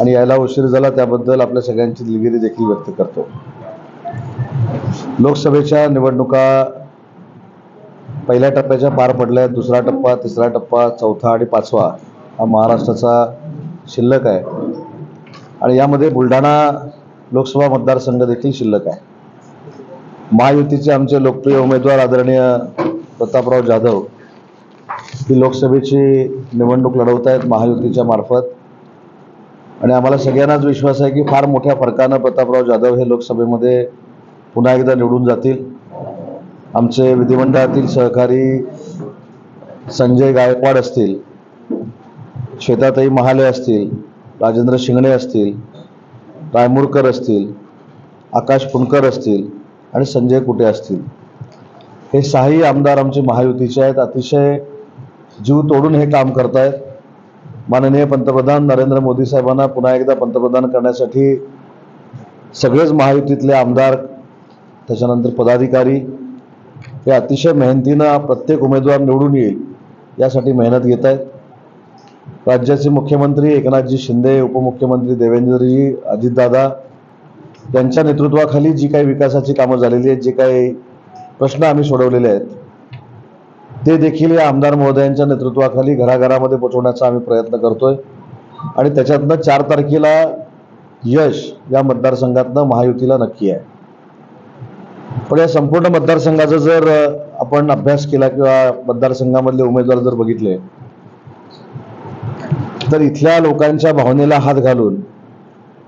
आणि यायला उशीर झाला त्याबद्दल आपल्या सगळ्यांची दिलगिरी देखील व्यक्त करतो. लोकसभेच्या निवडणुका पहिल्या टप्प्याच्या पार पडल्या. दुसरा टप्पा, तिसरा टप्पा, चौथा आणि पाचवा हा महाराष्ट्राचा शिल्लक आहे आणि यामध्ये बुलढाणा लोकसभा मतदारसंघ देखील शिल्लक आहे. महायुतीचे आमचे लोकप्रिय उमेदवार आदरणीय प्रतापराव जाधव ही लोकसभेची निवडणूक लढवत आहेत महायुतीच्या मार्फत आणि आम्हाला सगळ्यांनाच विश्वास आहे की फार मोठ्या फरकानं प्रतापराव जाधव हे लोकसभेमध्ये पुन्हा एकदा निवडून जातील. आमचे विधिमंडळातील सहकारी संजय गायकवाड असतील, श्वेताताई महाले असतील, राजेंद्र शिंगणे असतील, रायमुरकर असतील, आकाश पुणकर असतील आणि संजय कुटे असतील, हे सहाही आमदार आमचे महायुतीचे आहेत. अतिशय जीव तोडून हे काम करत आहेत. माननीय पंतप्रधान नरेंद्र मोदी साहेबांना पुन्हा एकदा पंतप्रधान करण्यासाठी सगळेच महायुतीतले आमदार, त्याच्यानंतर पदाधिकारी हे अतिशय मेहनतीनं प्रत्येक उमेदवार निवडून येईल यासाठी मेहनत घेत आहेत. राज्याचे मुख्यमंत्री एकनाथजी शिंदे, उपमुख्यमंत्री देवेंद्रजी, अजितदादा यांच्या नेतृत्वाखाली जी काही विकासाची कामं झालेली आहेत, जे काही प्रश्न आम्ही सोडवलेले आहेत, ते देखील या आमदार महोदयांच्या नेतृत्वाखाली घराघरामध्ये पोहोचवण्याचा आम्ही प्रयत्न करतोय आणि त्याच्यातनं 4 तारखेला यश या मतदारसंघातनं महायुतीला नक्की आहे. पण या संपूर्ण मतदारसंघाचा जर आपण अभ्यास केला किंवा मतदारसंघामधले उमेदवार जर बघितले तर इथल्या लोकांच्या भावनेला हात घालून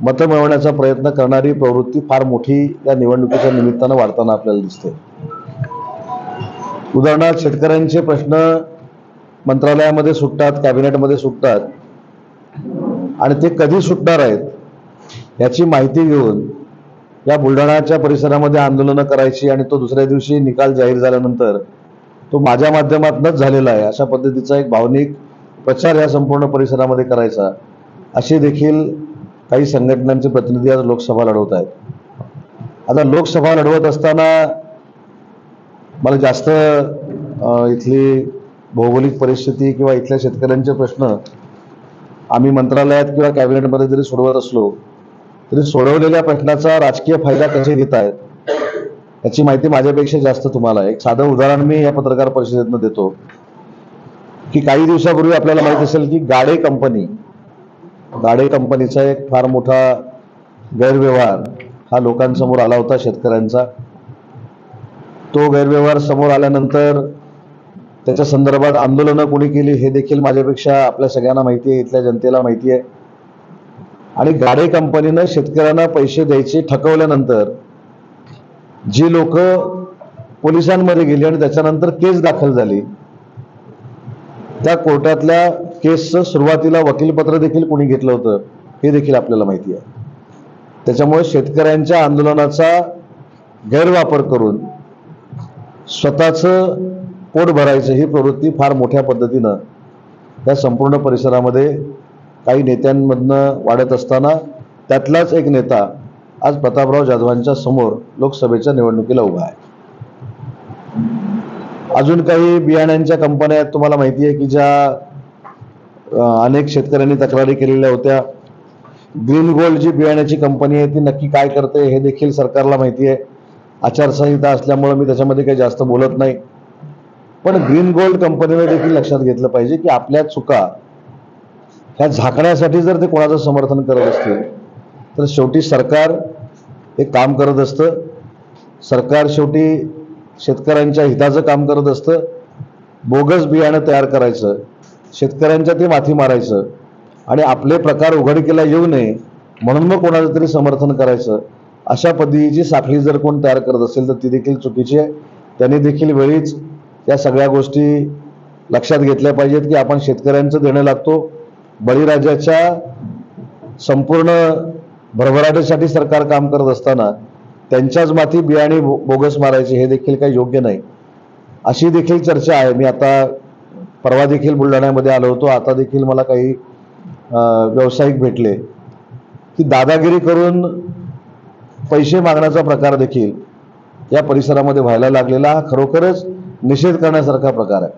मतं मिळवण्याचा प्रयत्न करणारी प्रवृत्ती फार मोठी या निवडणुकीच्या निमित्तानं वाढताना आपल्याला दिसते. उदाहरणार्थ शेतकऱ्यांचे प्रश्न मंत्रालयामध्ये सुटतात, कॅबिनेटमध्ये सुटतात आणि ते कधी सुटणार आहेत याची माहिती घेऊन या बुलढाणाच्या परिसरामध्ये आंदोलनं करायची आणि तो दुसऱ्या दिवशी निकाल जाहीर झाल्यानंतर तो माझ्या माध्यमातूनच झालेला आहे अशा पद्धतीचा एक भावनिक प्रचार या संपूर्ण परिसरामध्ये करायचा, असे देखील काही संघटनांचे प्रतिनिधी आज लोकसभा लढवत आहेत. आता लोकसभा लढवत असताना मला जास्त इथली भौगोलिक परिस्थिती किंवा इथल्या शेतकऱ्यांचे प्रश्न आम्ही मंत्रालयात किंवा कॅबिनेटमध्ये जरी सोडवत असलो तरी सोडवलेल्या प्रश्नाचा राजकीय फायदा कसे घेत आहेत याची माहिती माझ्यापेक्षा जास्त तुम्हाला आहे. एक साधं उदाहरण मी या पत्रकार परिषदेतनं देतो की काही दिवसापूर्वी आपल्याला माहित असेल की गाडे कंपनीचा एक फार मोठा गैरव्यवहार हा लोकांसमोर आला होता, शेतकऱ्यांचा. तो गैरव्यवहार समोर आल्यानंतर त्याच्या संदर्भात आंदोलनं कोणी केली हे देखील माझ्यापेक्षा आपल्या सगळ्यांना माहिती आहे, इथल्या जनतेला माहिती आहे. आणि गाडे कंपनीनं शेतकऱ्यांना पैसे द्यायचे ठकवल्यानंतर जी लोक पोलिसांमध्ये गेली आणि त्याच्यानंतर केस दाखल झाली, त्या कोर्टातल्या केसचं सुरुवातीला वकीलपत्र देखील कोणी घेतलं होतं हे देखील आपल्याला माहिती आहे. त्याच्यामुळे शेतकऱ्यांच्या आंदोलनाचा गैरवापर करून स्वतःचं पोट भरायचं ही प्रवृत्ती फार मोठ्या पद्धतीनं या संपूर्ण परिसरामध्ये काही नेत्यांमधनं वाढत असताना त्यातलाच एक नेता आज प्रतापराव जाधवांच्या समोर लोकसभेच्या निवडणुकीला उभा आहे. अजून काही बियाण्यांच्या कंपन्या आहेत, तुम्हाला माहिती आहे की ज्या अनेक शेतकऱ्यांनी तक्रारी केलेल्या होत्या. ग्रीन गोल्ड जी बियाण्याची कंपनी आहे ती नक्की काय करते हे देखील सरकारला माहिती आहे. आचारसंहिता असल्यामुळे मी त्याच्यामध्ये काही जास्त बोलत नाही. पण ग्रीन गोल्ड कंपनीने देखील लक्षात घेतलं पाहिजे की आपल्या चुका ह्या झाकण्यासाठी जर ते कोणाचं समर्थन करत असतील तर शेवटी सरकार एक काम करत असतं. सरकार शेवटी शेतकऱ्यांच्या हिताचं काम करत असतं. बोगस बियाणं तयार करायचं, शेतकऱ्यांच्या ते माथी मारायचं आणि आपले प्रकार उघडकीला येऊ नये म्हणून मग कोणाचं तरी समर्थन करायचं, अशा पद्धतीची साखळी जर कोण तयार करत असेल तर ती देखील चुकीची आहे. त्यांनी देखील वेळीच या सगळ्या गोष्टी लक्षात घेतल्या पाहिजेत की आपण शेतकऱ्यांचं देणं लागतो. बळीराजाच्या संपूर्ण भरभराटीसाठी सरकार काम करत असताना त्यांच्याच माथी बियाणे बोगस मारायचे हे देखील काही योग्य नाही, अशी देखील चर्चा आहे. मी आता परवा देखील बुलढाण्यामध्ये आलो होतो. आता देखील मला काही व्यावसायिक भेटले की दादागिरी करून पैसे मागण्याचा प्रकार देखील या परिसरामध्ये व्हायला लागलेला हा खरोखरच निषेध करण्यासारखा प्रकार आहे.